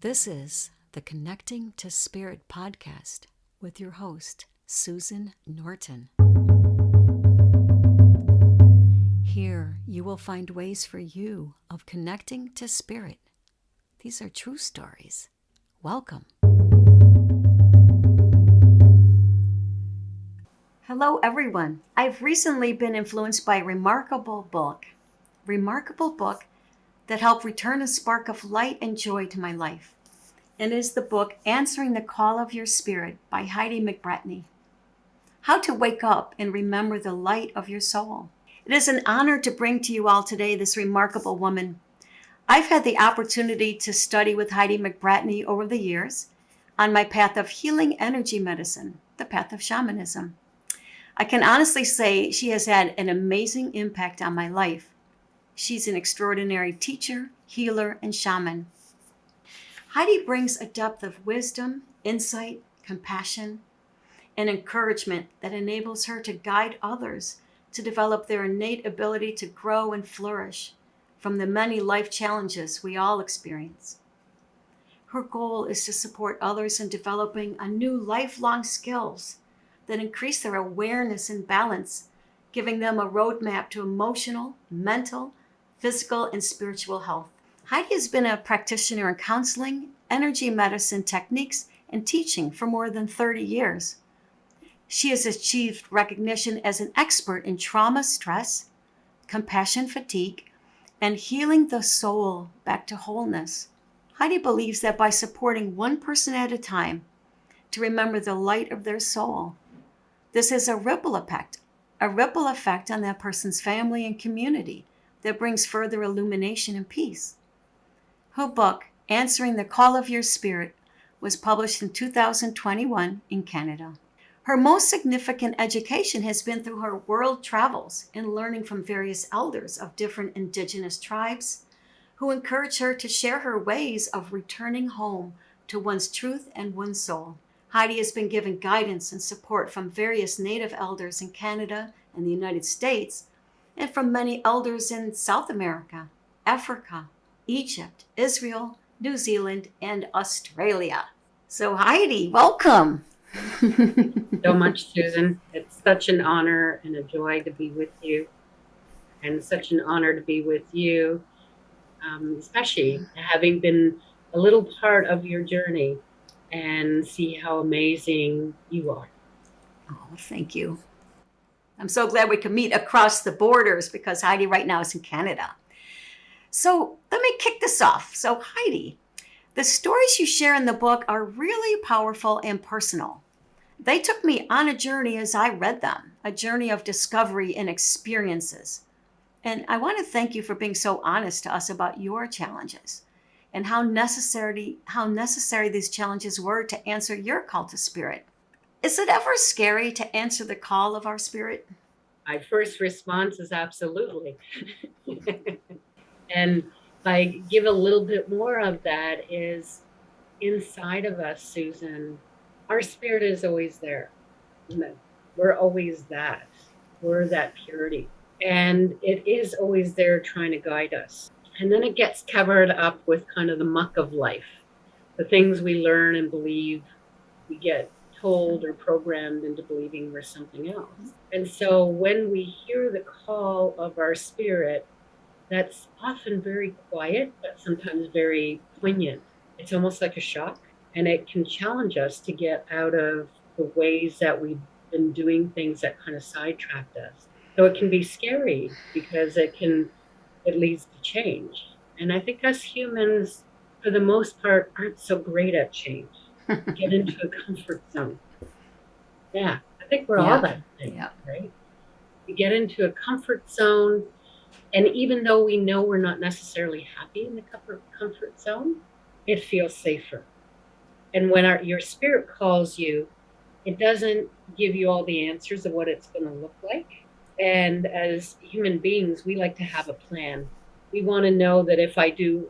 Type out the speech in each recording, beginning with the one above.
This is the Connecting to Spirit podcast with your host, Susan Norton. Here you will find ways for you of connecting to Spirit. These are true stories. Welcome. Hello, everyone. I've recently been influenced by a remarkable book that helped return a spark of light and joy to my life. And it is the book Answering the Call of Your Spirit by Heidi McBratney. How to wake up and remember the light of your soul. It is an honor to bring to you all today this remarkable woman. I've had the opportunity to study with Heidi McBratney over the years on my path of healing energy medicine, the path of shamanism. I can honestly say she has had an amazing impact on my life. She's an extraordinary teacher, healer, and shaman. Heidi brings a depth of wisdom, insight, compassion, and encouragement that enables her to guide others to develop their innate ability to grow and flourish from the many life challenges we all experience. Her goal is to support others in developing a new lifelong skills that increase their awareness and balance, giving them a roadmap to emotional, mental, physical, and spiritual health. Heidi has been a practitioner in counseling, energy medicine techniques, and teaching for more than 30 years. She has achieved recognition as an expert in trauma stress, compassion fatigue, and healing the soul back to wholeness. Heidi believes that by supporting one person at a time to remember the light of their soul, this has a ripple effect on that person's family and community that brings further illumination and peace. Her book, Answering the Call of Your Spirit, was published in 2021 in Canada. Her most significant education has been through her world travels and learning from various elders of different indigenous tribes who encourage her to share her ways of returning home to one's truth and one's soul. Heidi has been given guidance and support from various Native elders in Canada and the United States, and from many elders in South America, Africa, Egypt, Israel, New Zealand, and Australia. So Heidi, welcome. So much, Susan. It's such an honor and a joy to be with you, and such an honor to be with you, especially having been a little part of your journey and see how amazing you are. Oh, thank you. I'm so glad we could meet across the borders because Heidi right now is in Canada. So let me kick this off. So Heidi, the stories you share in the book are really powerful and personal. They took me on a journey as I read them, a journey of discovery and experiences. And I want to thank you for being so honest to us about your challenges and how necessary these challenges were to answer your call to spirit. Is it ever scary to answer the call of our spirit? My first response is absolutely. And I give a little bit more of that is inside of us, Susan. Our spirit is always there. We're always that. We're that purity. And it is always there trying to guide us. And then it gets covered up with kind of the muck of life. The things we learn and believe, we get told or programmed into believing we're something else. And so when we hear the call of our spirit, that's often very quiet, but sometimes very poignant. It's almost like a shock, and it can challenge us to get out of the ways that we've been doing things that kind of sidetracked us. So it can be scary because it leads to change. And I think us humans, for the most part, aren't so great at change. Get into a comfort zone. Yeah, I think we're all that thing, right? We get into a comfort zone, and even though we know we're not necessarily happy in the comfort zone, it feels safer. And when your spirit calls you, it doesn't give you all the answers of what it's going to look like. And as human beings, we like to have a plan. We want to know that if I do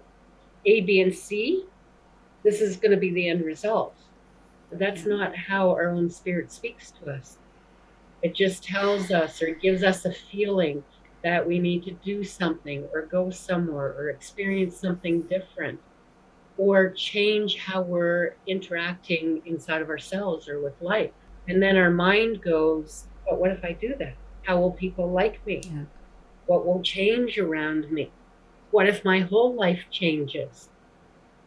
A, B, and C, this is going to be the end result. But that's not how our own spirit speaks to us. It just tells us or gives us a feeling that we need to do something or go somewhere or experience something different. or change how we're interacting inside of ourselves or with life. And then our mind goes, but what if I do that? How will people like me? Yeah. What will change around me? What if my whole life changes?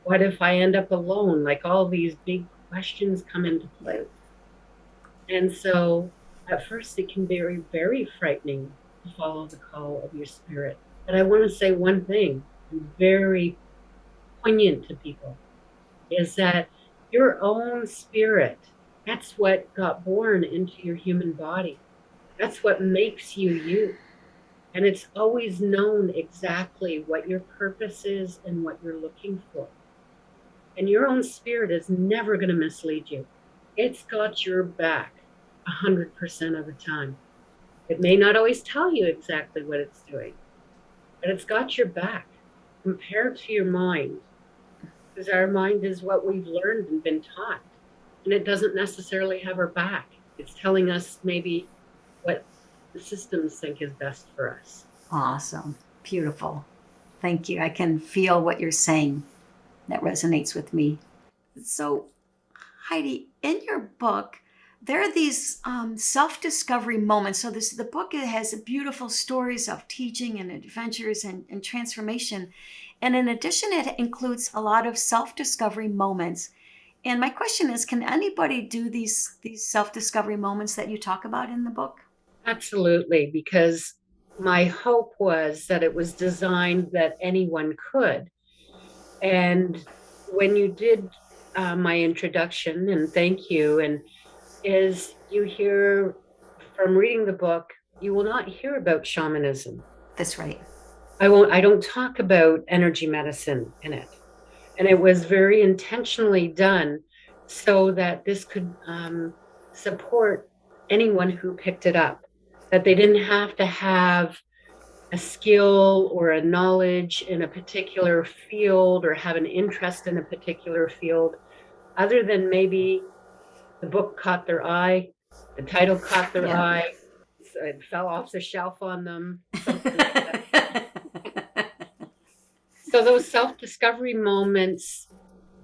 What if I end up alone? Like all these big questions come into play. And so at first it can be very, very frightening to follow the call of your spirit. But I want to say one thing very poignant to people is that your own spirit, that's what got born into your human body. That's what makes you you. And it's always known exactly what your purpose is and what you're looking for. And your own spirit is never going to mislead you. It's got your back 100% of the time. It may not always tell you exactly what it's doing, but it's got your back compared to your mind. Because our mind is what we've learned and been taught. And it doesn't necessarily have our back. It's telling us maybe what the systems think is best for us. Awesome. Beautiful. Thank you. I can feel what you're saying. That resonates with me. So, Heidi, in your book, there are these self-discovery moments. So the book, it has beautiful stories of teaching and adventures and transformation. And in addition, it includes a lot of self-discovery moments. And my question is, can anybody do these self-discovery moments that you talk about in the book? Absolutely, because my hope was that it was designed that anyone could. And when you did my introduction, and thank you, and is you hear from reading the book, you will not hear about shamanism. That's right. I don't talk about energy medicine in it. And it was very intentionally done so that this could support anyone who picked it up, that they didn't have to have a skill or a knowledge in a particular field or have an interest in a particular field, other than maybe the book caught their eye, the title caught their eye, so it fell off the shelf on them, something like that. So those self-discovery moments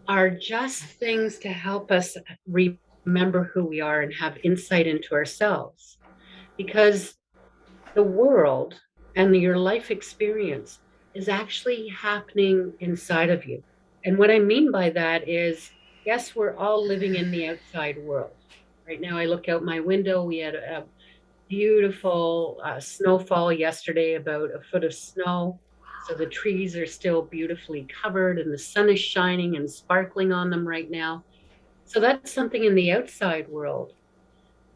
are just things to help us remember who we are and have insight into ourselves. Because the world and your life experience is actually happening inside of you. And what I mean by that is, yes, we're all living in the outside world. Right now, I look out my window. We had a beautiful snowfall yesterday, about a foot of snow. So the trees are still beautifully covered and the sun is shining and sparkling on them right now. So that's something in the outside world.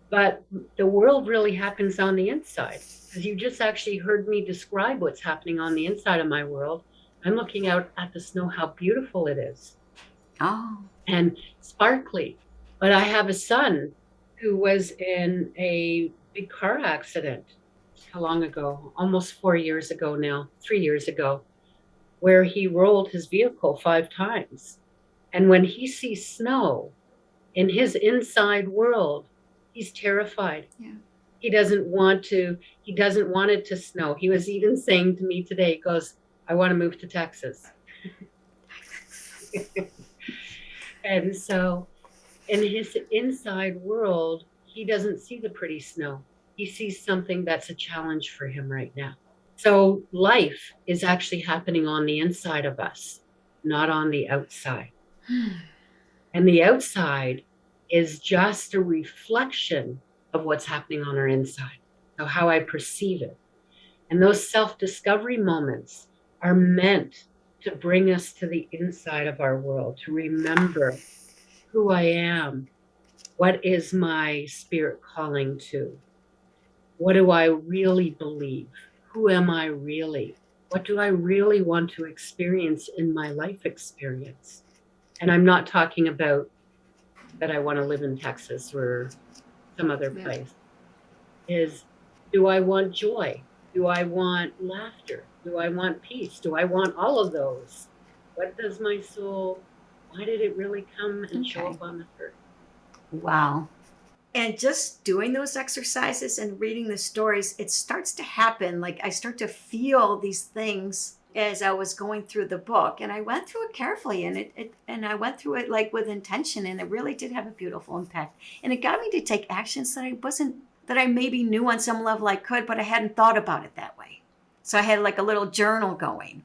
But the world really happens on the inside. Because you just actually heard me describe what's happening on the inside of my world. I'm looking out at the snow, how beautiful it is. Oh. And sparkly. But I have a son who was in a big car accident. How long ago? Almost 4 years ago now, 3 years ago, where he rolled his vehicle 5 times. And when he sees snow in his inside world, he's terrified. Yeah. He doesn't want it to snow. He was even saying to me today, he goes, I want to move to Texas. And so in his inside world, he doesn't see the pretty snow. He sees something that's a challenge for him right now. So life is actually happening on the inside of us, not on the outside. And the outside is just a reflection of what's happening on our inside, so how I perceive it. And those self-discovery moments are meant to bring us to the inside of our world, to remember who I am. What is my spirit calling to? What do I really believe? Who am I really? What do I really want to experience in my life experience? And I'm not talking about that I want to live in Texas or some other place. Is, do I want joy? Do I want laughter? Do I want peace? Do I want all of those? What does my soul, why did it really come and show up on the earth? Wow. And just doing those exercises and reading the stories, it starts to happen. Like I start to feel these things as I was going through the book, and I went through it carefully, and I went through it like with intention, and it really did have a beautiful impact. And it got me to take actions that I maybe knew on some level I could, but I hadn't thought about it that way. So I had like a little journal going.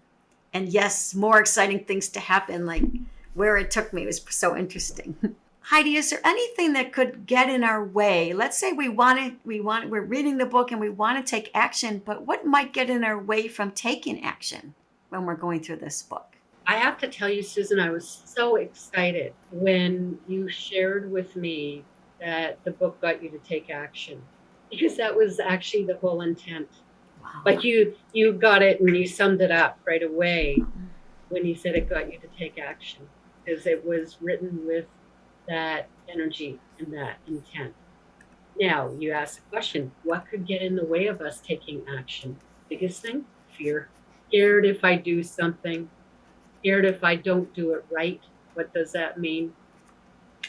And yes, more exciting things to happen, like where it took me was so interesting. Heidi, is there anything that could get in our way? Let's say we're reading the book and we want to take action, but what might get in our way from taking action when we're going through this book? I have to tell you, Susan, I was so excited when you shared with me that the book got you to take action, because that was actually the whole intent. Wow. Like you got it and you summed it up right away when you said it got you to take action, because it was written with that energy and that intent. Now you ask the question, what could get in the way of us taking action? Biggest thing, fear. Scared if I do something, scared if I don't do it right. What does that mean?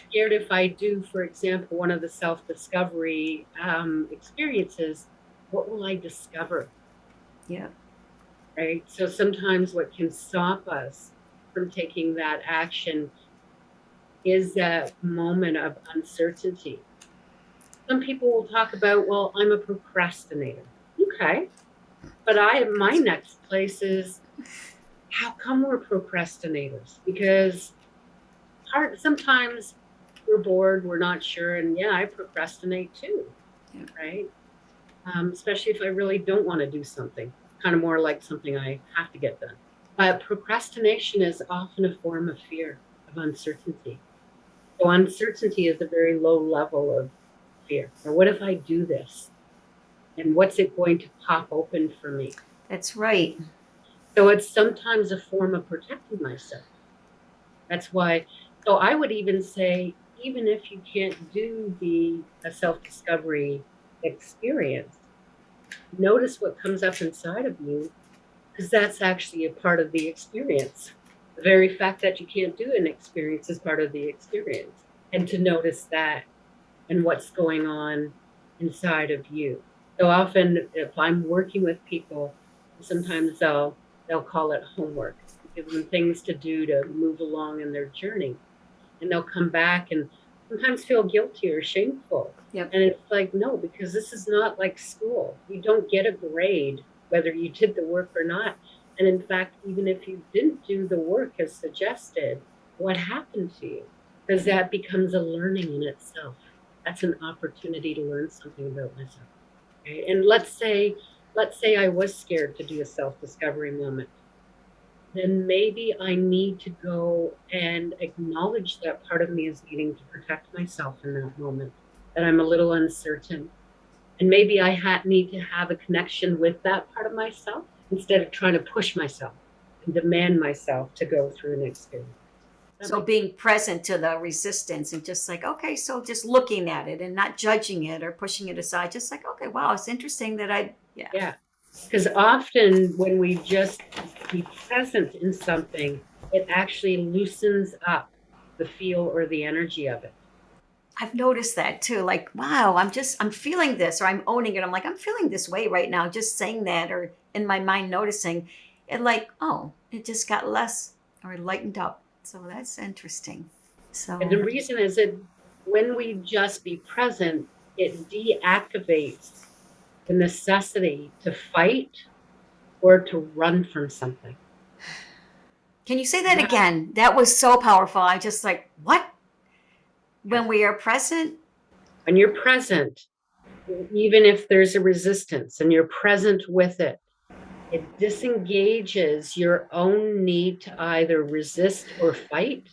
Scared if I do, for example, one of the self-discovery experiences, what will I discover? Yeah. Right? So sometimes what can stop us from taking that action is that moment of uncertainty. Some people will talk about, well, I'm a procrastinator. Okay. But my next place is, how come we're procrastinators? Because sometimes we're bored, we're not sure, and yeah, I procrastinate too, Yeah. right? Especially if I really don't want to do something, kind of more like something I have to get done. But procrastination is often a form of fear, of uncertainty. So uncertainty is a very low level of fear. Or what if I do this? And what's it going to pop open for me? That's right. So it's sometimes a form of protecting myself. That's why, so I would even say, even if you can't do a self-discovery experience, notice what comes up inside of you, because that's actually a part of the experience. The very fact that you can't do an experience is part of the experience. And to notice that and what's going on inside of you. So often if I'm working with people, sometimes they'll call it homework, give them things to do to move along in their journey. And they'll come back and sometimes feel guilty or shameful. Yep. And it's like, no, because this is not like school. You don't get a grade whether you did the work or not. And in fact, even if you didn't do the work as suggested, what happened to you? Because that becomes a learning in itself. That's an opportunity to learn something about myself. Okay? And let's say I was scared to do a self-discovery moment. Then maybe I need to go and acknowledge that part of me is needing to protect myself in that moment, that I'm a little uncertain. And maybe I need to have a connection with that part of myself instead of trying to push myself and demand myself to go through an experience. So being present to the resistance and just like, okay, so just looking at it and not judging it or pushing it aside, just like, okay, wow, it's interesting that Yeah. Because often when we just be present in something, it actually loosens up the feel or the energy of it. I've noticed that too. Like, wow, I'm feeling this, or I'm owning it. I'm like, I'm feeling this way right now, just saying that, or in my mind noticing it, like, oh, it just got less or lightened up. So that's interesting. So, And the reason is that when we just be present, it deactivates the necessity to fight or to run from something. can you say that again? That was so powerful. I just like, what? When we are present? When you're present, even if there's a resistance and you're present with it, it disengages your own need to either resist or fight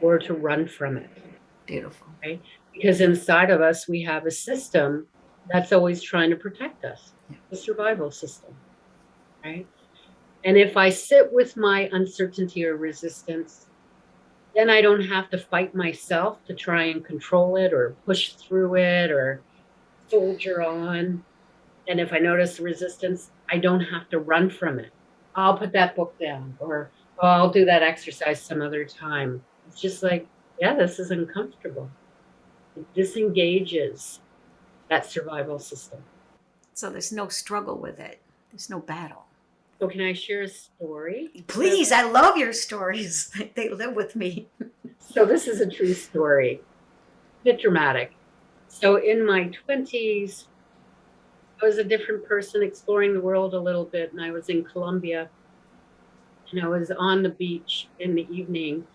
or to run from it. Beautiful. Right? Because inside of us, we have a system that's always trying to protect us, the survival system, right? And if I sit with my uncertainty or resistance, then I don't have to fight myself to try and control it or push through it or soldier on. And if I notice resistance, I don't have to run from it. I'll put that book down, or I'll do that exercise some other time. It's just like, yeah, this is uncomfortable. It disengages that survival system. So there's no struggle with it. There's no battle. So can I share a story? Please, I love your stories. They live with me. So this is a true story, a bit dramatic. So in my 20s, I was a different person exploring the world a little bit, and I was in Colombia, and I was on the beach in the evening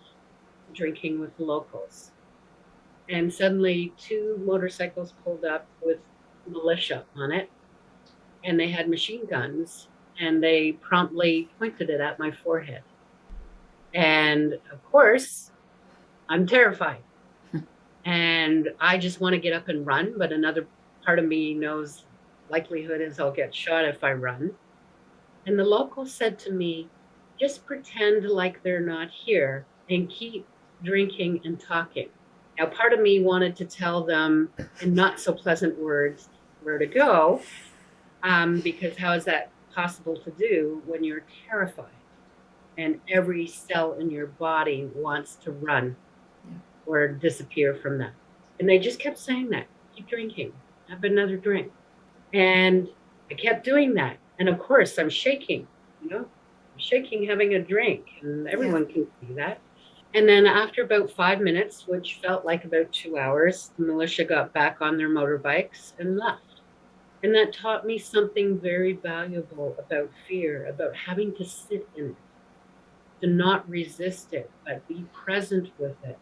drinking with the locals. And suddenly 2 motorcycles pulled up with militia on it, and they had machine guns, and they promptly pointed it at my forehead. And of course, I'm terrified. And I just want to get up and run, but another part of me knows likelihood is I'll get shot if I run. And the local said to me, just pretend like they're not here and keep drinking and talking. Now, part of me wanted to tell them in not so pleasant words where to go, because how is that possible to do when you're terrified and every cell in your body wants to run or disappear from that? And they just kept saying that, keep drinking, have another drink. And I kept doing that. And of course, I'm shaking, I'm shaking having a drink, and everyone can see that. And then after about 5 minutes, which felt like about 2 hours, the militia got back on their motorbikes and left. And that taught me something very valuable about fear, about having to sit in it, to not resist it, but be present with it.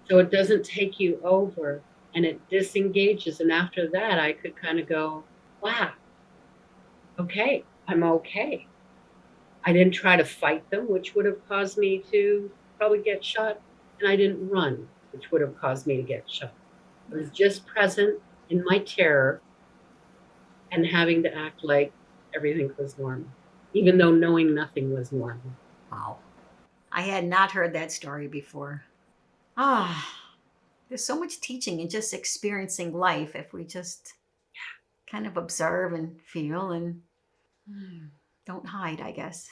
So it doesn't take you over and it disengages. And after that, I could kind of go, wow, okay, I'm okay. I didn't try to fight them, which would have caused me to probably get shot. And I didn't run, which would have caused me to get shot. I was just present in my terror and having to act like everything was normal, even though knowing nothing was normal. Wow. I had not heard that story before. There's so much teaching in just experiencing life if we just kind of observe and feel and don't hide, I guess.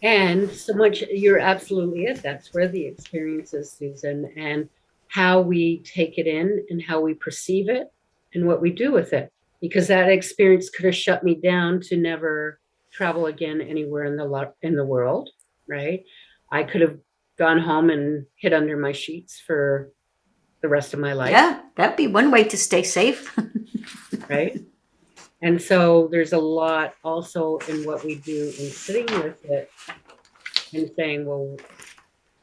And so much, you're absolutely it. That's where the experience is, Susan, and how we take it in and how we perceive it and what we do with it. Because that experience could have shut me down to never travel again anywhere in the world, right? I could have gone home and hid under my sheets for the rest of my life. Yeah, that'd be one way to stay safe. Right? And so there's a lot also in what we do in sitting with it and saying, well,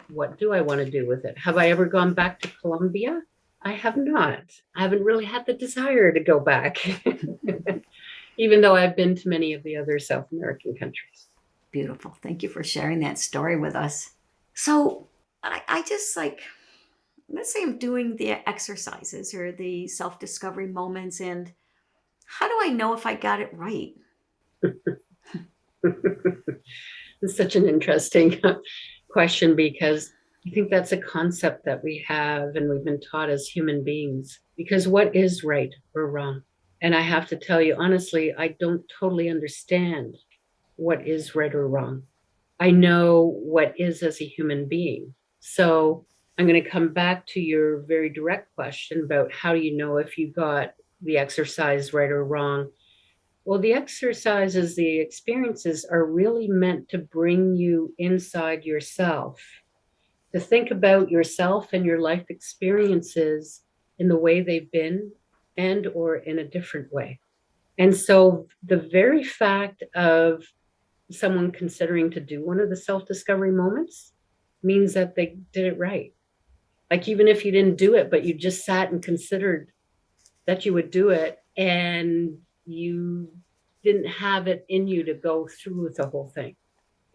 what do I want to do with it? Have I ever gone back to Colombia? I have not. I haven't really had the desire to go back, even though I've been to many of the other South American countries. Beautiful. Thank you for sharing that story with us. So I just let's say I'm doing the exercises or the self-discovery moments, and how do I know if I got it right? It's such an interesting question, because I think that's a concept that we have and we've been taught as human beings, because what is right or wrong? And I have to tell you, honestly, I don't totally understand what is right or wrong. I know what is as a human being. So I'm going to come back to your very direct question about how do you know if you got the exercise right or wrong? Well, the exercises, the experiences are really meant to bring you inside yourself, to think about yourself and your life experiences in the way they've been and or in a different way. And so the very fact of someone considering to do one of the self-discovery moments means that they did it right. Like, even if you didn't do it, but you just sat and considered that you would do it, and you didn't have it in you to go through with the whole thing.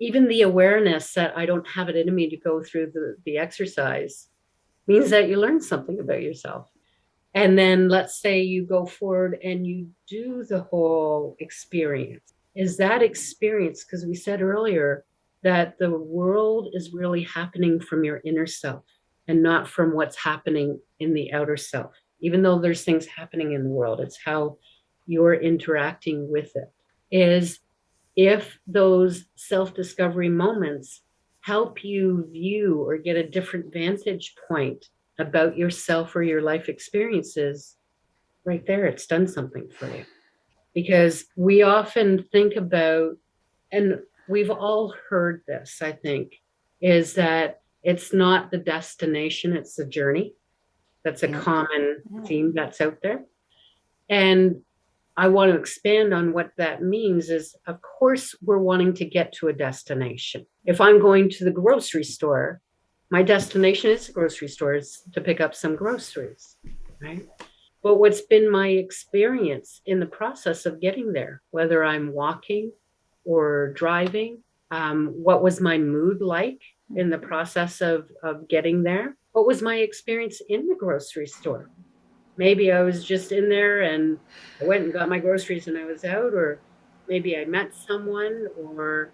Even the awareness that I don't have it in me to go through the exercise means that you learn something about yourself. And then let's say you go forward and you do the whole experience. Is that experience, because we said earlier that the world is really happening from your inner self and not from what's happening in the outer self. Even though there's things happening in the world, it's how you're interacting with it. Is if those self-discovery moments help you view or get a different vantage point about yourself or your life experiences, right there, it's done something for you. Because we often think about And we've all heard this, I think, is that it's not the destination, it's the journey. That's a Yeah. common Yeah. theme that's out there. And I want to expand on what that means is, of course, we're wanting to get to a destination. If I'm going to the grocery store, my destination is the grocery store, is to pick up some groceries, right? But what's been my experience in the process of getting there, whether I'm walking or driving, what was my mood like in the process of getting there? What was my experience in the grocery store? Maybe I was just in there and I went and got my groceries and I was out, or maybe I met someone, or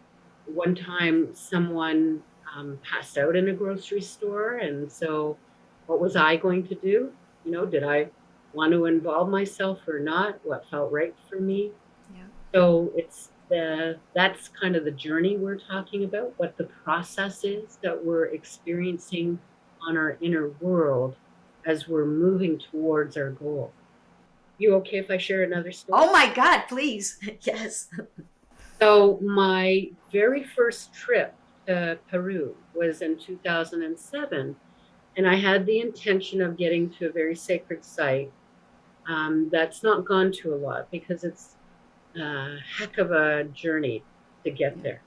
one time someone passed out in a grocery store. And so what was I going to do? You know, did I want to involve myself or not? What felt right for me? Yeah. So that's kind of the journey we're talking about, what the process is that we're experiencing on our inner world as we're moving towards our goal. You okay if I share another story? Oh my God, please. Yes. So my very first trip to Peru was in 2007, and I had the intention of getting to a very sacred site that's not gone to a lot because it's a heck of a journey to get there.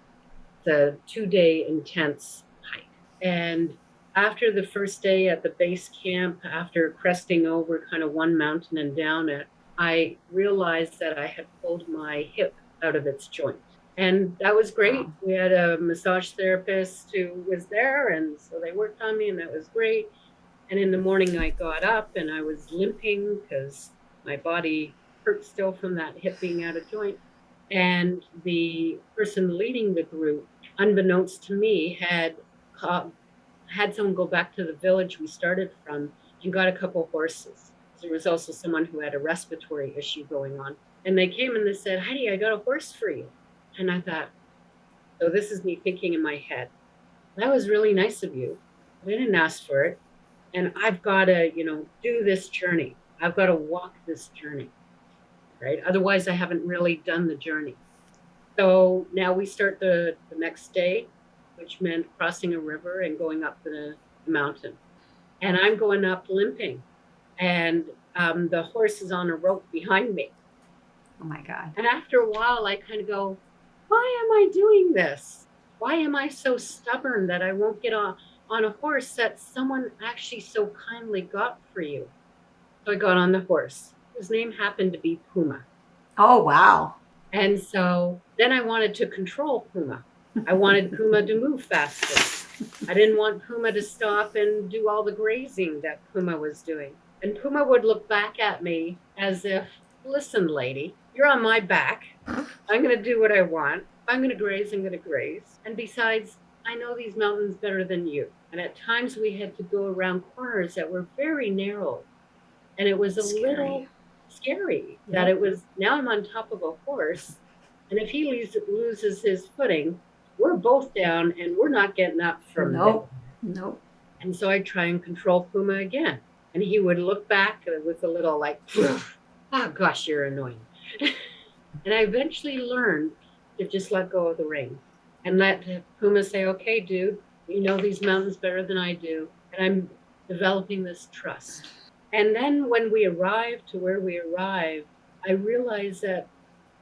It's a 2-day intense hike. And after the first day at the base camp, after cresting over kind of one mountain and down it, I realized that I had pulled my hip out of its joint. And that was great. Wow. We had a massage therapist who was there, and so they worked on me, and that was great. And in the morning, I got up and I was limping because my body hurt still from that hip being out of joint. And the person leading the group, unbeknownst to me, had someone go back to the village we started from and got a couple horses. There was also someone who had a respiratory issue going on. And they came and they said, Heidi, I got a horse for you. And I thought, so this is me thinking in my head, that was really nice of you. I didn't ask for it. And I've got to, do this journey. I've got to walk this journey, right? Otherwise, I haven't really done the journey. So now we start the next day, which meant crossing a river and going up the mountain. And I'm going up limping. And the horse is on a rope behind me. Oh my God. And after a while, I kind of go, why am I doing this? Why am I so stubborn that I won't get on a horse that someone actually so kindly got for you? So I got on the horse. His name happened to be Puma. Oh, wow. And so then I wanted to control Puma. I wanted Puma to move faster. I didn't want Puma to stop and do all the grazing that Puma was doing. And Puma would look back at me as if, listen, lady, you're on my back. I'm going to do what I want. If I'm going to graze, I'm going to graze. And besides, I know these mountains better than you. And at times we had to go around corners that were very narrow. And it was a little scary that it was, now I'm on top of a horse. And if he loses his footing, we're both down and we're not getting up from Nope. there. Nope. And so I try and control Puma again. And he would look back with a little like, oh gosh, you're annoying. And I eventually learned to just let go of the reins and let Puma say, okay, dude, you know these mountains better than I do. And I'm developing this trust. And then when we arrived to where we arrived, I realized that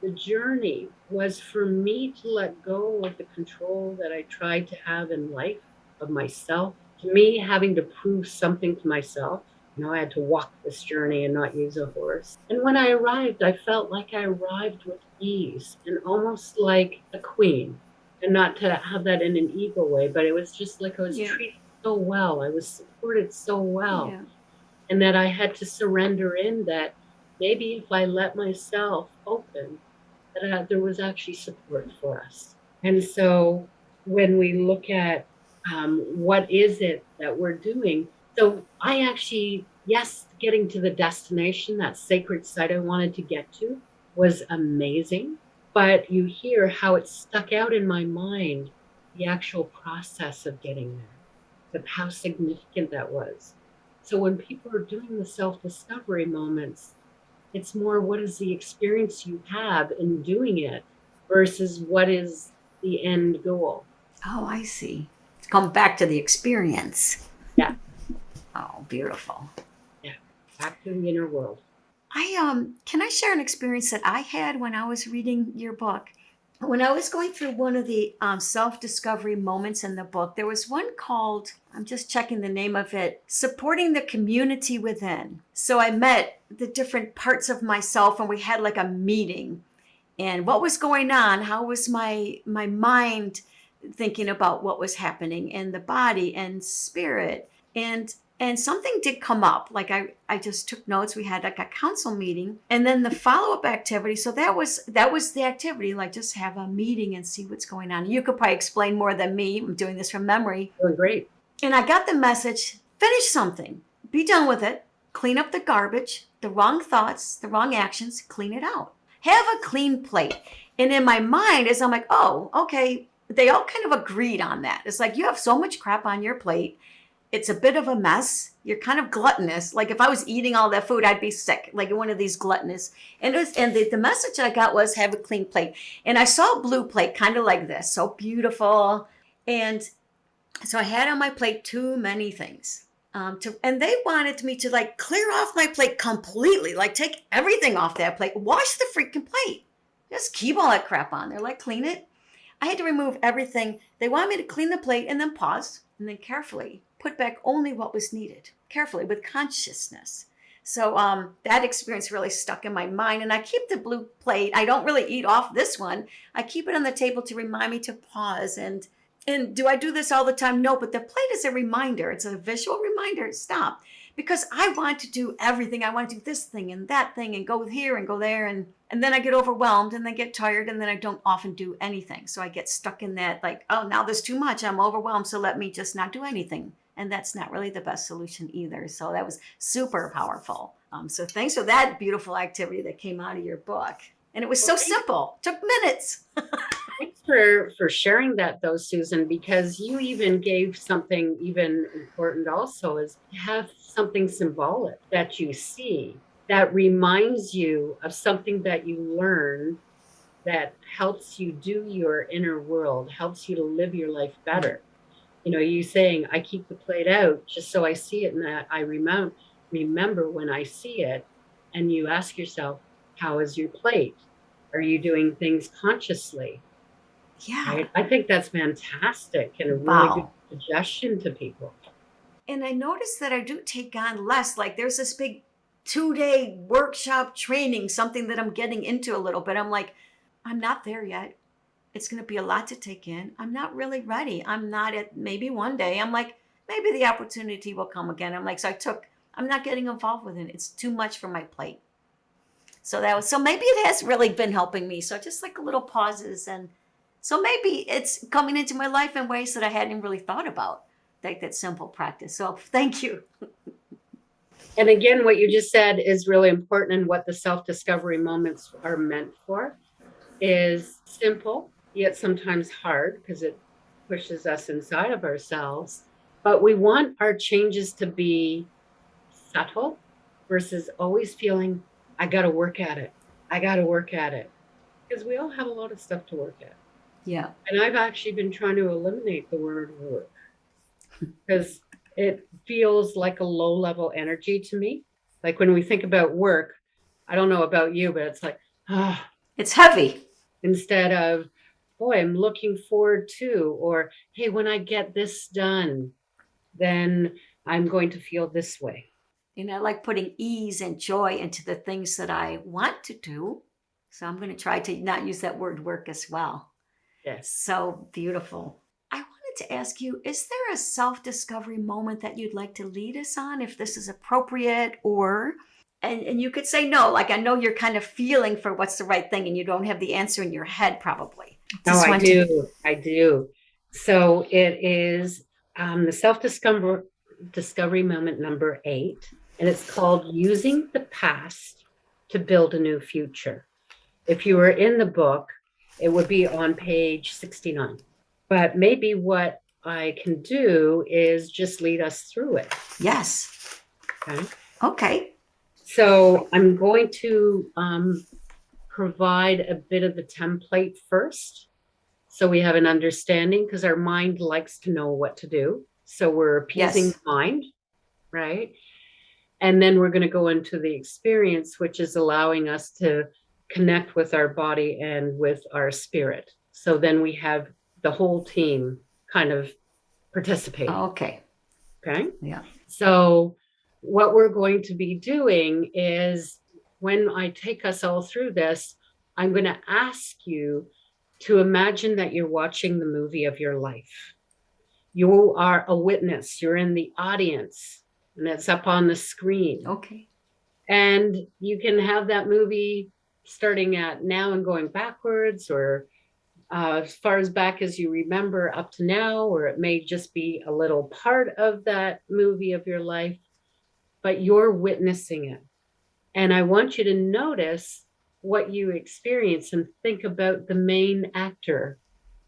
the journey was for me to let go of the control that I tried to have in life of myself, to me having to prove something to myself. I had to walk this journey and not use a horse. And when I arrived, I felt like I arrived with ease and almost like a queen. And not to have that in an ego way, but it was just like I was treated so well. I was supported so well. Yeah. And that I had to surrender in that maybe if I let myself open, that there was actually support for us. And so when we look at what is it that we're doing, so I actually, yes, getting to the destination, that sacred site I wanted to get to was amazing. But you hear how it stuck out in my mind, the actual process of getting there, how significant that was. So when people are doing the self-discovery moments, it's more what is the experience you have in doing it versus what is the end goal. Oh, I see. Come back to the experience. Yeah. Oh, beautiful. Yeah. Back to the inner world. Can I share an experience that I had when I was reading your book? When I was going through one of the self-discovery moments in the book, there was one called, I'm just checking the name of it, Supporting the Community Within. So I met the different parts of myself and we had like a meeting. And what was going on? How was my mind thinking about what was happening in the body and spirit? And something did come up. Like I just took notes. We had like a council meeting and then the follow-up activity. So that was the activity, like just have a meeting and see what's going on. You could probably explain more than me. I'm doing this from memory. Doing great. And I got the message, finish something, be done with it, clean up the garbage, the wrong thoughts, the wrong actions, clean it out. Have a clean plate. And in my mind, as I'm like, oh, okay, they all kind of agreed on that. It's like, you have so much crap on your plate. It's a bit of a mess. You're kind of gluttonous. Like if I was eating all that food, I'd be sick, like one of these gluttonous. And the message I got was have a clean plate. And I saw a blue plate kind of like this, so beautiful. And so I had on my plate too many things. And they wanted me to like clear off my plate completely, like take everything off that plate, wash the freaking plate, just keep all that crap on there, like clean it. I had to remove everything. They wanted me to clean the plate and then pause and then carefully put back only what was needed, carefully with consciousness. So that experience really stuck in my mind. And I keep the blue plate. I don't really eat off this one. I keep it on the table to remind me to pause. And do I do this all the time? No, but the plate is a reminder. It's a visual reminder. Stop. Because I want to do everything. I want to do this thing and that thing and go here and go there. And then I get overwhelmed and then get tired and then I don't often do anything. So I get stuck in that like, oh, now there's too much. I'm overwhelmed. So let me just not do anything. And that's not really the best solution either. So that was super powerful. So thanks for that beautiful activity that came out of your book. And it was so simple. Took minutes. Thanks for sharing that though, Susan, because you even gave something even important also is have something symbolic that you see that reminds you of something that you learned that helps you do your inner world, helps you to live your life better. You know, you saying, I keep the plate out just so I see it and that I remember when I see it. And you ask yourself, how is your plate? Are you doing things consciously? Yeah. Right? I think that's fantastic and a really good suggestion to people. And I noticed that I do take on less. Like there's this big 2-day workshop training, something that I'm getting into a little bit. I'm like, I'm not there yet. It's going to be a lot to take in. I'm not really ready. I'm not at maybe one day. I'm like, maybe the opportunity will come again. I'm like, I'm not getting involved with it. It's too much for my plate. So maybe it has really been helping me. So just like a little pauses. And so maybe it's coming into my life in ways that I hadn't really thought about, like that simple practice. So thank you. And again, what you just said is really important, and what the self-discovery moments are meant for is simple, yet sometimes hard because it pushes us inside of ourselves. But we want our changes to be subtle versus always feeling, I got to work at it. I got to work at it. Because we all have a lot of stuff to work at. Yeah. And I've actually been trying to eliminate the word work because it feels like a low level energy to me. Like when we think about work, I don't know about you, but it's like, it's heavy. Instead of, boy, I'm looking forward to, or, hey, when I get this done, then I'm going to feel this way. And I like putting ease and joy into the things that I want to do. So I'm going to try to not use that word work as well. Yes. So beautiful. I wanted to ask you, is there a self-discovery moment that you'd like to lead us on, if this is appropriate, or, and you could say no, like I know you're kind of feeling for what's the right thing and you don't have the answer in your head probably. No, I do. So it is the self-discovery moment number 8, and it's called Using the Past to Build a New Future. If you were in the book, it would be on page 69. But maybe what I can do is just lead us through it. Yes. Okay. So I'm going to provide a bit of the template first. So we have an understanding because our mind likes to know what to do. So we're appeasing Yes. the mind, right? And then we're going to go into the experience, which is allowing us to connect with our body and with our spirit. So then we have the whole team kind of participating. Okay. Okay. Yeah. So what we're going to be doing is when I take us all through this, I'm going to ask you to imagine that you're watching the movie of your life. You are a witness, you're in the audience, and it's up on the screen. Okay. And you can have that movie starting at now and going backwards, or as far as back as you remember up to now, or it may just be a little part of that movie of your life, but you're witnessing it. And I want you to notice what you experience and think about the main actor,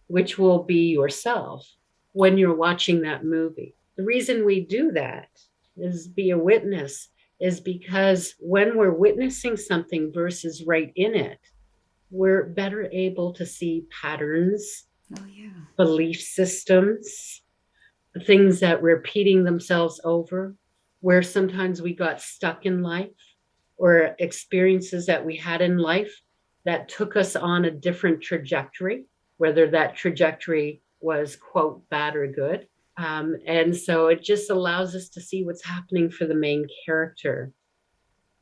which will be yourself when you're watching that movie. The reason we do that is be a witness is because when we're witnessing something versus right in it, we're better able to see patterns, Oh, yeah. belief systems, things that repeating themselves over, where sometimes we got stuck in life or experiences that we had in life that took us on a different trajectory, whether that trajectory was, quote, bad or good. And so it just allows us to see what's happening for the main character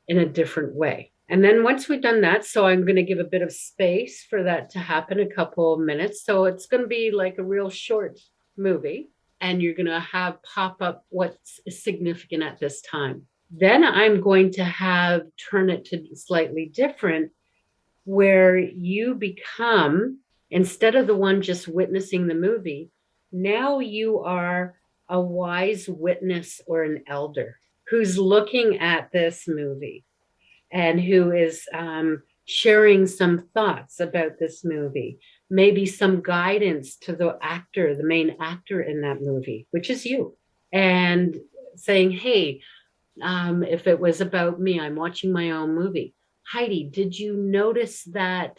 in a different way. And then once we've done that, so I'm going to give a bit of space for that to happen, a couple of minutes. So it's going to be like a real short movie, and you're going to have pop up what's significant at this time. Then I'm going to have turn it to slightly different, where you become, instead of the one just witnessing the movie, now you are a wise witness or an elder who's looking at this movie and who is sharing some thoughts about this movie, maybe some guidance to the actor, the main actor in that movie, which is you, and saying, hey, if it was about me, I'm watching my own movie. Heidi, did you notice that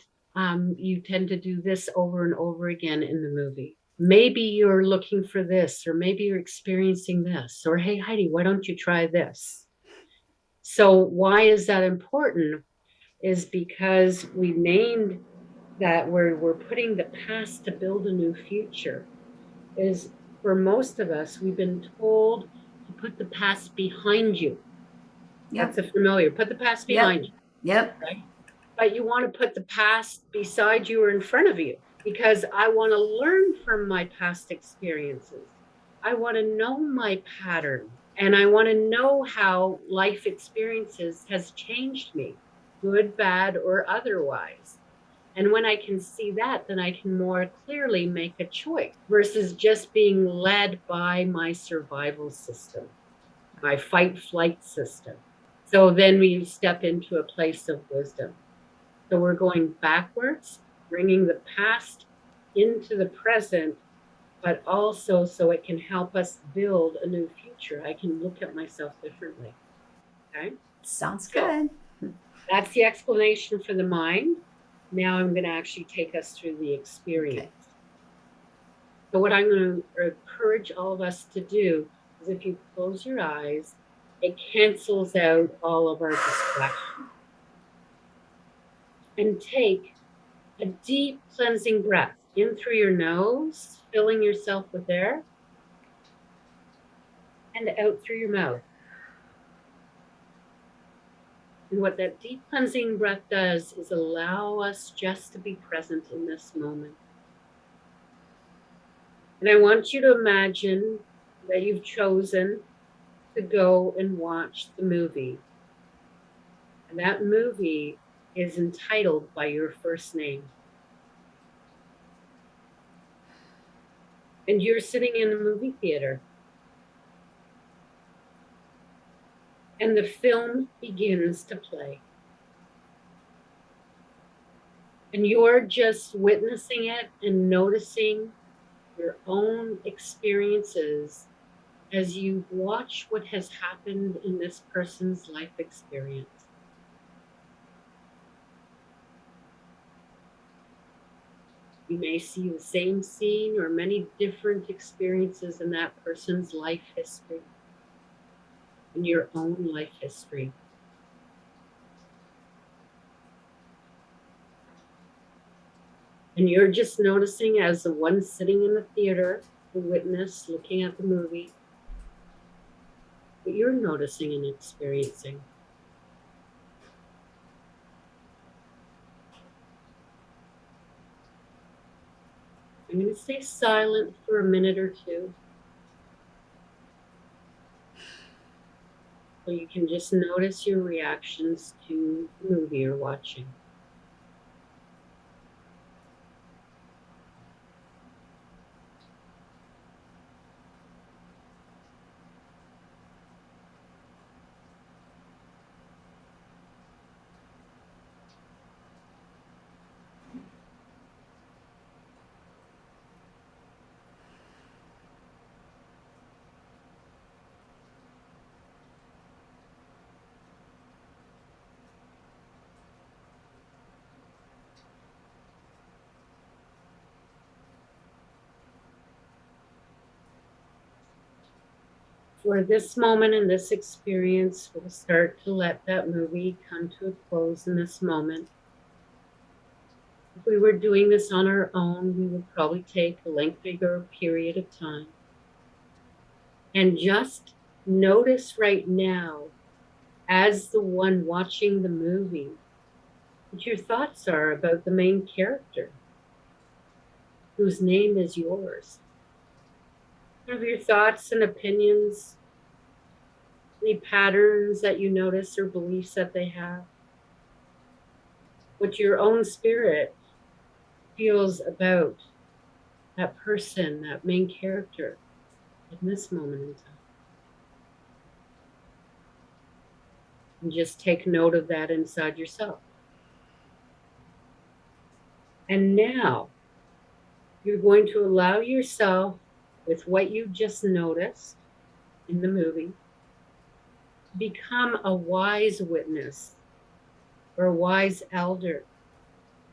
you tend to do this over and over again in the movie? Maybe you're looking for this, or maybe you're experiencing this, or hey, Heidi, why don't you try this? So why is that important? Is because we named that we're putting the past to build a new future. Is for most of us, we've been told to put the past behind you. Yep. That's a familiar. Put the past behind you. Yep. Right? But you want to put the past beside you or in front of you, because I want to learn from my past experiences. I want to know my pattern, and I want to know how life experiences has changed me, good, bad, or otherwise. And when I can see that, then I can more clearly make a choice versus just being led by my survival system, my fight flight system. So then we step into a place of wisdom. So we're going backwards, bringing the past into the present, but also so it can help us build a new future. I can look at myself differently. Okay. Sounds good. That's the explanation for the mind. Now I'm going to actually take us through the experience. Okay. So what I'm going to encourage all of us to do is, if you close your eyes, it cancels out all of our distractions. And take a deep cleansing breath in through your nose, filling yourself with air, and out through your mouth. And what that deep cleansing breath does is allow us just to be present in this moment. And I want you to imagine that you've chosen to go and watch the movie. And that movie is entitled by your first name. And you're sitting in the movie theater. And the film begins to play. And you're just witnessing it and noticing your own experiences as you watch what has happened in this person's life experience. You may see the same scene or many different experiences in that person's life history, in your own life history. And you're just noticing, as the one sitting in the theater, the witness looking at the movie, what you're noticing and experiencing. I'm going to stay silent for a minute or two, so you can just notice your reactions to the movie you're watching. For this moment and this experience, we'll start to let that movie come to a close in this moment. If we were doing this on our own, we would probably take a lengthier period of time. And just notice right now, as the one watching the movie, what your thoughts are about the main character, whose name is yours. What are your thoughts and opinions? Any patterns that you notice or beliefs that they have? What your own spirit feels about that person, that main character, in this moment in time. And just take note of that inside yourself. And now you're going to allow yourself, with what you just noticed in the movie, to become a wise witness or a wise elder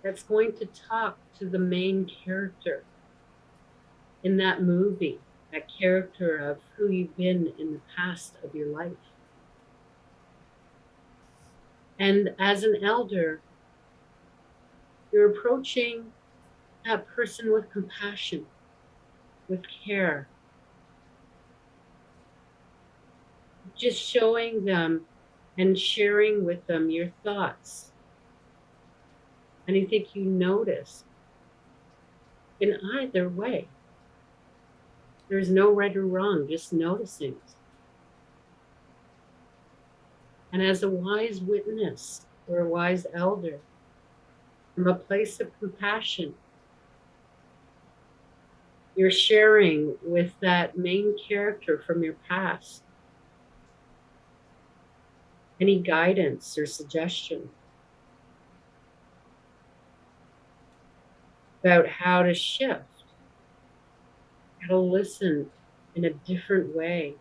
that's going to talk to the main character in that movie, that character of who you've been in the past of your life. And as an elder, you're approaching that person with compassion, with care, just showing them and sharing with them your thoughts, anything you notice. In either way, there's no right or wrong, just noticing. And as a wise witness or a wise elder, from a place of compassion, you're sharing with that main character from your past any guidance or suggestion about how to shift, how to listen in a different way,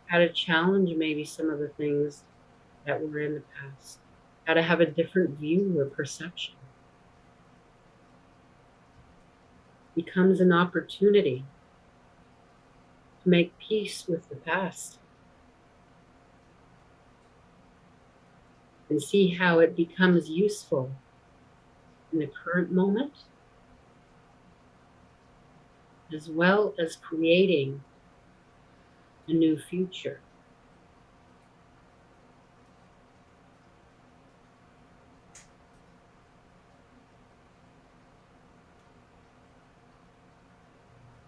how to challenge maybe some of the things that were in the past, how to have a different view or perception. Becomes an opportunity to make peace with the past and see how it becomes useful in the current moment, as well as creating a new future.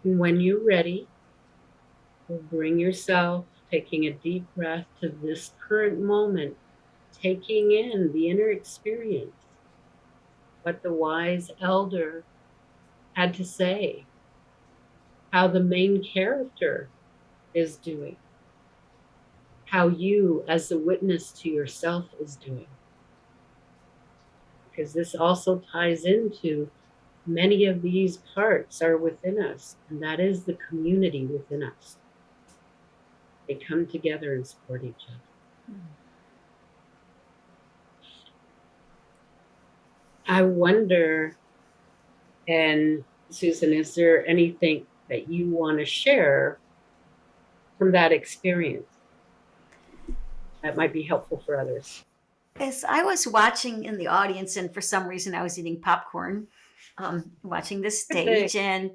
And when you're ready, bring yourself, taking a deep breath, to this current moment, taking in the inner experience, what the wise elder had to say, how the main character is doing, how you as the witness to yourself is doing. Because this also ties into many of these parts are within us, and that is the community within us. They come together and support each other. I wonder And Susan, is there anything that you want to share from that experience that might be helpful for others? As I was watching in the audience, and for some reason I was eating popcorn, watching the Good thing. stage, and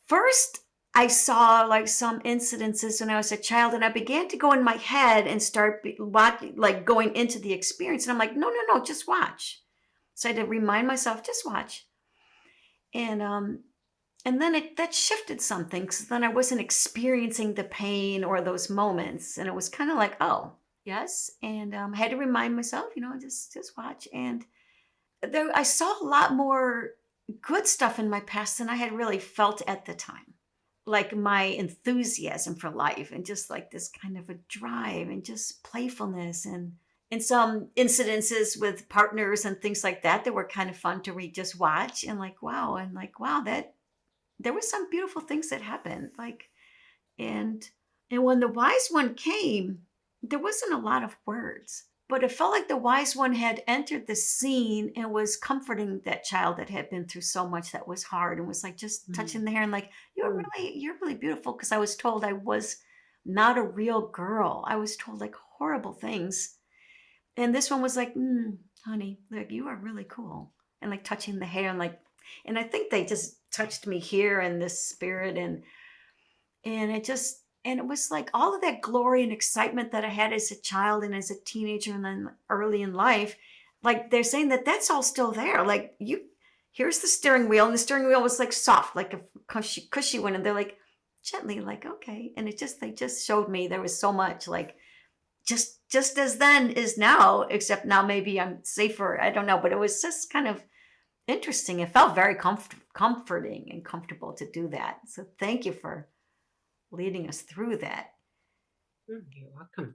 first I saw like some incidences when I was a child, and I began to go in my head and start watching, like going into the experience. And I'm like, no, no, no, just watch. So I had to remind myself, just watch. And and then that shifted something because then I wasn't experiencing the pain or those moments, and it was kind of like, oh, yes. And I had to remind myself, just watch. And there, I saw a lot more good stuff in my past than I had really felt at the time, like my enthusiasm for life and just like this kind of a drive and just playfulness and some incidences with partners and things like that were kind of fun to read, just watch and like wow, that there were some beautiful things that happened, like and and when the wise one came, there wasn't a lot of words, but it felt like the wise one had entered the scene and was comforting that child that had been through so much that was hard, and was like just touching the hair and like, Mm. you're really beautiful, because I was told I was not a real girl. I was told like horrible things. And this one was like, honey, like you are really cool. And like touching the hair and like, and I think they just touched me here in this spirit, and it just, and it was like all of that glory and excitement that I had as a child and as a teenager and then early in life, like they're saying that that's all still there. Like you, here's the steering wheel, and the steering wheel was like soft, like a cushy one, and they're like gently, like okay, and it just, they just showed me there was so much, like just as then is now, except now maybe I'm safer. I don't know, but it was just kind of interesting. It felt very comforting and comfortable to do that. So thank you for leading us through that. You're welcome.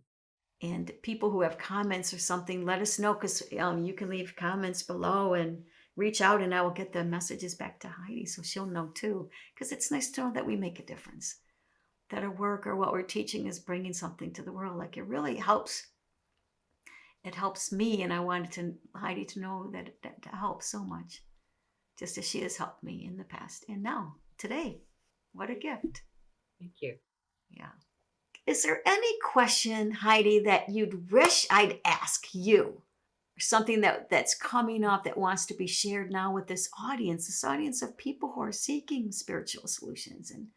And people who have comments or something, let us know, because you can leave comments below and reach out, and I will get the messages back to Heidi so she'll know too. Because it's nice to know that we make a difference, that our work or what we're teaching is bringing something to the world. Like it really helps. It helps me, and I wanted Heidi to know that it helps so much, just as she has helped me in the past and now today. What a gift! Thank you. Yeah. Is there any question, Heidi, that you'd wish I'd ask you? Or something that's coming up that wants to be shared now with this audience of people who are seeking spiritual solutions and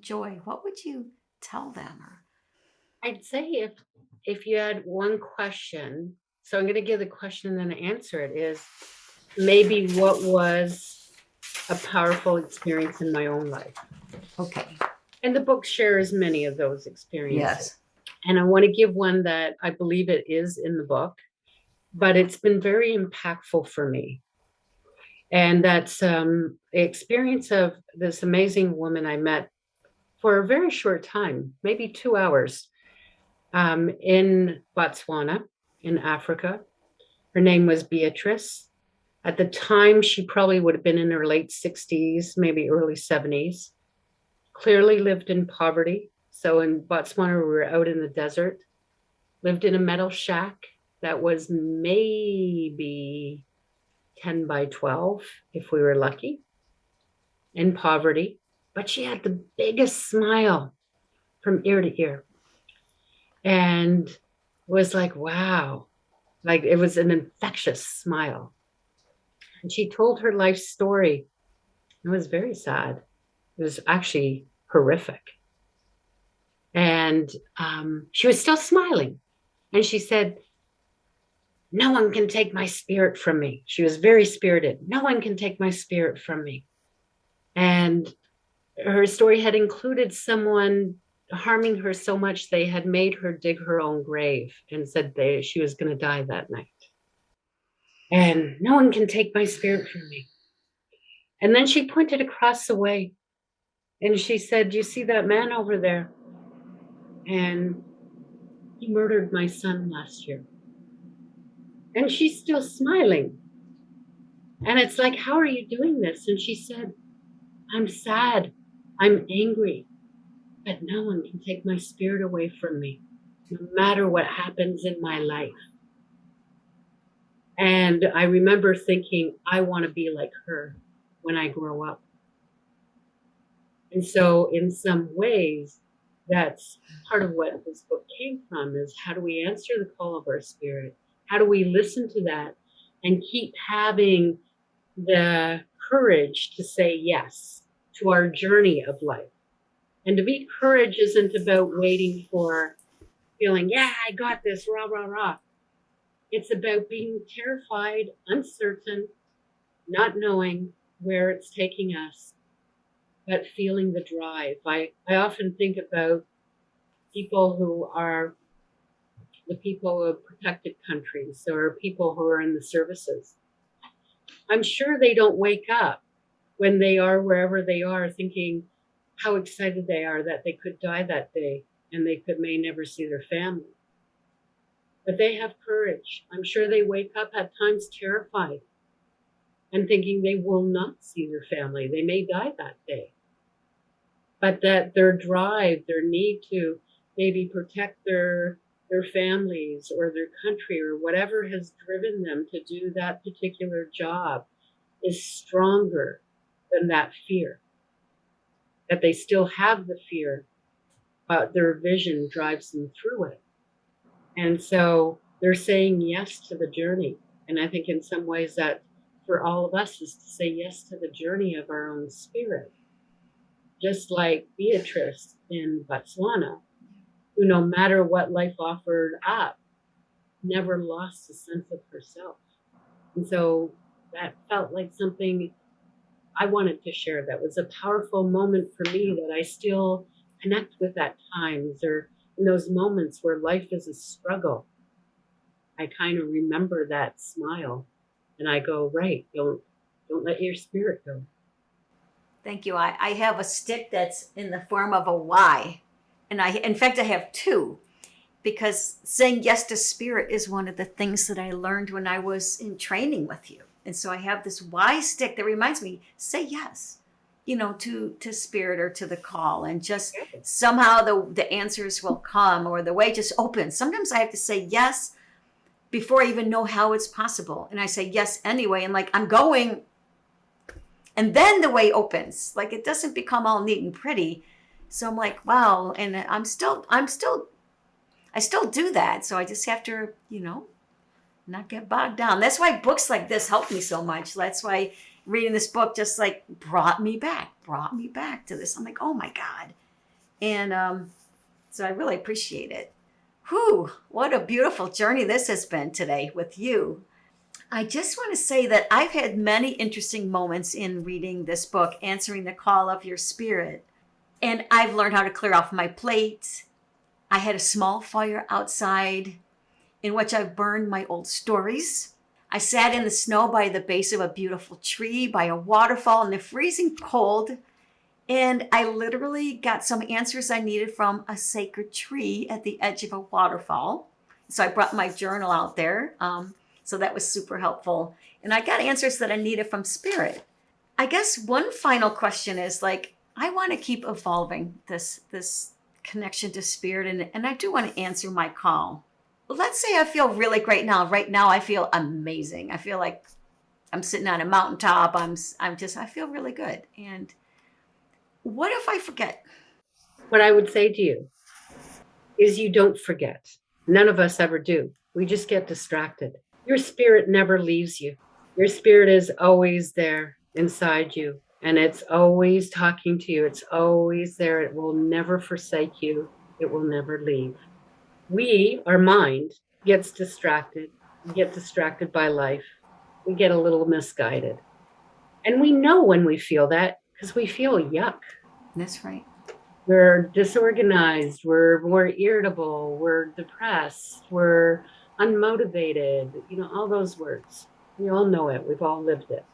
joy? What would you tell them? Or I'd say if you had one question, so I'm going to give the question and then answer it, is maybe what was a powerful experience in my own life. okay, And the book shares many of those experiences. yes, And I want to give one that I believe it is in the book, but it's been very impactful for me. And that's the experience of this amazing woman I met for a very short time, maybe 2 hours, in Botswana, in Africa. Her name was Beatrice. At the time, she probably would have been in her late 60s, maybe early 70s. Clearly lived in poverty. So in Botswana, we were out in the desert, lived in a metal shack that was maybe 10 by 12, if we were lucky, in poverty. But she had the biggest smile from ear to ear. And was like, wow, like it was an infectious smile. And she told her life story. It was very sad. It was actually horrific. And she was still smiling. And she said, no one can take my spirit from me. She was very spirited. No one can take my spirit from me. And her story had included someone harming her so much they had made her dig her own grave and said she was going to die that night. And no one can take my spirit from me. And then she pointed across the way and she said, you see that man over there? And he murdered my son last year. And she's still smiling. And it's like, how are you doing this? And she said, I'm sad. I'm angry. But no one can take my spirit away from me, no matter what happens in my life. And I remember thinking, I want to be like her when I grow up? And so in some ways, that's part of what this book came from, is how do we answer the call of our spirit? How do we listen to that and keep having the courage to say yes to our journey of life? And to be courage isn't about waiting for feeling, yeah, I got this, rah, rah, rah. It's about being terrified, uncertain, not knowing where it's taking us, but feeling the drive. I often think about people who are the people of protected countries or people who are in the services. I'm sure they don't wake up when they are wherever they are thinking how excited they are that they could die that day and they may never see their family. But they have courage. I'm sure they wake up at times terrified and thinking they will not see their family. They may die that day. But that their drive, their need to maybe protect their families or their country or whatever has driven them to do that particular job is stronger than that fear. That they still have the fear, but their vision drives them through it. And so they're saying yes to the journey. And I think in some ways that for all of us is to say yes to the journey of our own spirit. Just like Beatrice in Botswana, who no matter what life offered up, never lost a sense of herself. And so that felt like something I wanted to share. That was a powerful moment for me that I still connect with at times, or in those moments where life is a struggle. I kind of remember that smile and I go, right, don't let your spirit go. Thank you. I have a stick that's in the form of a Y. And in fact, I have two, because saying yes to spirit is one of the things that I learned when I was in training with you. And so I have this Y stick that reminds me, say yes, to spirit or to the call, and just somehow the answers will come, or the way just opens. Sometimes I have to say yes before I even know how it's possible. And I say yes anyway. And like, I'm going, and then the way opens. Like, it doesn't become all neat and pretty. So I'm like, wow. And I still do that. So I just have to, not get bogged down. That's why books like this help me so much. That's why reading this book just like brought me back to this. I'm like, oh my God. And so I really appreciate it. Whew, what a beautiful journey this has been today with you. I just want to say that I've had many interesting moments in reading this book, Answering the Call of Your Spirit. And I've learned how to clear off my plate. I had a small fire outside in which I've burned my old stories. I sat in the snow by the base of a beautiful tree, by a waterfall in the freezing cold. And I literally got some answers I needed from a sacred tree at the edge of a waterfall. So I brought my journal out there. So that was super helpful. And I got answers that I needed from spirit. I guess one final question is, like, I want to keep evolving this connection to spirit. And I do want to answer my call. Let's say I feel really great now. Right now, I feel amazing. I feel like I'm sitting on a mountaintop. I feel really good. And what if I forget? What I would say to you is you don't forget. None of us ever do. We just get distracted. Your spirit never leaves you. Your spirit is always there inside you, and it's always talking to you. It's always there. It will never forsake you. It will never leave. Our mind, gets distracted. We get distracted by life. We get a little misguided. And we know when we feel that because we feel yuck. That's right. We're disorganized. We're more irritable. We're depressed. We're unmotivated. All those words. We all know it. We've all lived it.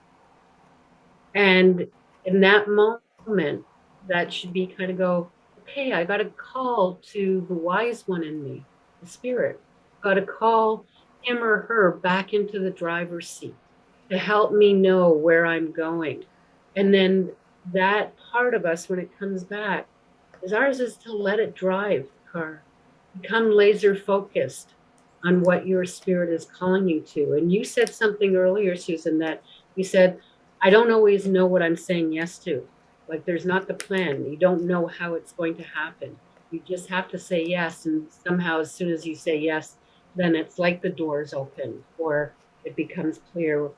And in that moment, that should be kind of go, okay, I got to call to the wise one in me, the spirit. Got to call him or her back into the driver's seat to help me know where I'm going. And then that part of us, when it comes back, ours is to let it drive the car. Become laser focused on what your spirit is calling you to. And you said something earlier, Susan, that you said, I don't always know what I'm saying yes to. Like there's not the plan. You don't know how it's going to happen. You just have to say yes. And somehow as soon as you say yes, then it's like the doors open or it becomes clear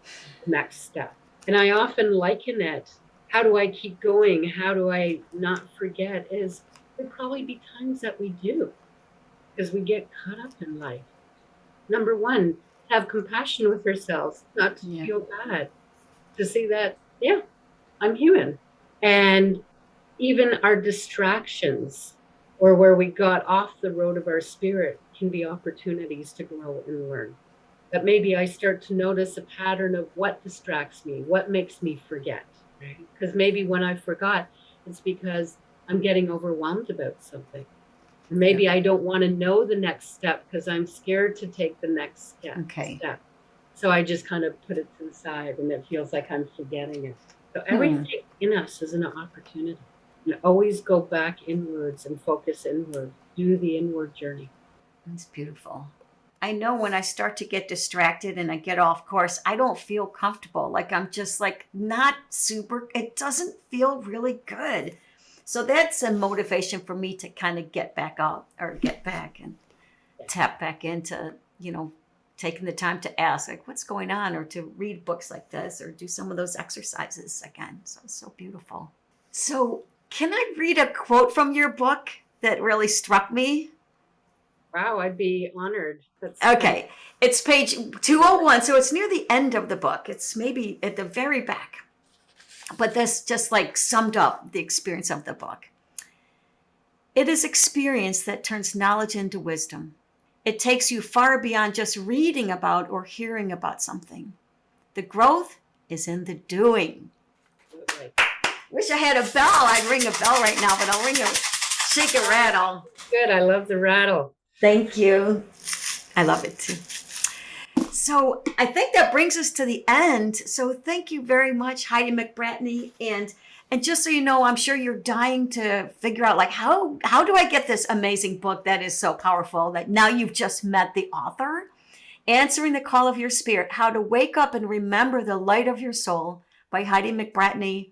the next step. And I often liken it, how do I keep going? How do I not forget? Is there'll probably be times that we do because we get caught up in life. Number one, have compassion with ourselves, not to feel bad, to see that, yeah, I'm human. And even our distractions or where we got off the road of our spirit can be opportunities to grow and learn. That maybe I start to notice a pattern of what distracts me, what makes me forget. Because maybe when I forgot, it's because I'm getting overwhelmed about something. Or maybe I don't want to know the next step because I'm scared to take the next step. So I just kind of put it to the side and it feels like I'm forgetting it. So everything in us is an opportunity. And always go back inwards and focus inward. Do the inward journey. That's beautiful. I know when I start to get distracted and I get off course, I don't feel comfortable. Like I'm just like not super, it doesn't feel really good. So that's a motivation for me to kind of get back up or get back and tap back into, taking the time to ask like what's going on or to read books like this or do some of those exercises again. So it's so beautiful. So can I read a quote from your book that really struck me? Wow, I'd be honored. Okay. It's page 201. So it's near the end of the book. It's maybe at the very back. But this just like summed up the experience of the book. It is experience that turns knowledge into wisdom. It takes you far beyond just reading about or hearing about something. The growth is in the doing. Wish I had a bell. I'd ring a bell right now, but I'll shake a rattle. Good. I love the rattle. Thank you. I love it too. So I think that brings us to the end. So thank you very much, Heidi McBratney. And just so you know, I'm sure you're dying to figure out like, how do I get this amazing book that is so powerful that now you've just met the author? Answering the Call of Your Spirit, How to Wake Up and Remember the Light of Your Soul by Heidi McBratney.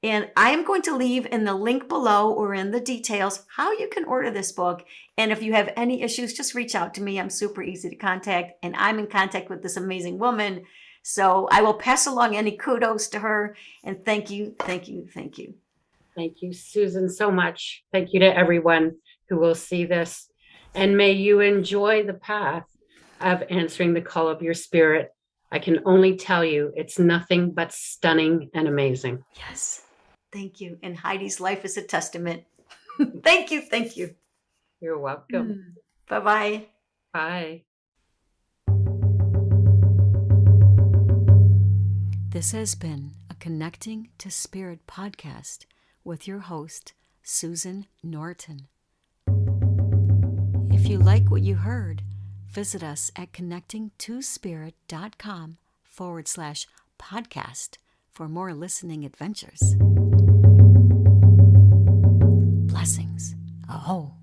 And I am going to leave in the link below or in the details how you can order this book. And if you have any issues, just reach out to me. I'm super easy to contact. And I'm in contact with this amazing woman. So I will pass along any kudos to her. And thank you, thank you, thank you. Thank you, Susan, so much. Thank you to everyone who will see this. And may you enjoy the path of answering the call of your spirit. I can only tell you it's nothing but stunning and amazing. Yes. Thank you. And Heidi's life is a testament. Thank you. Thank you. You're welcome. Bye-bye. Bye. This has been a Connecting to Spirit podcast with your host, Susan Norton. If you like what you heard, visit us at connectingtospirit.com/podcast for more listening adventures. Blessings. Oh.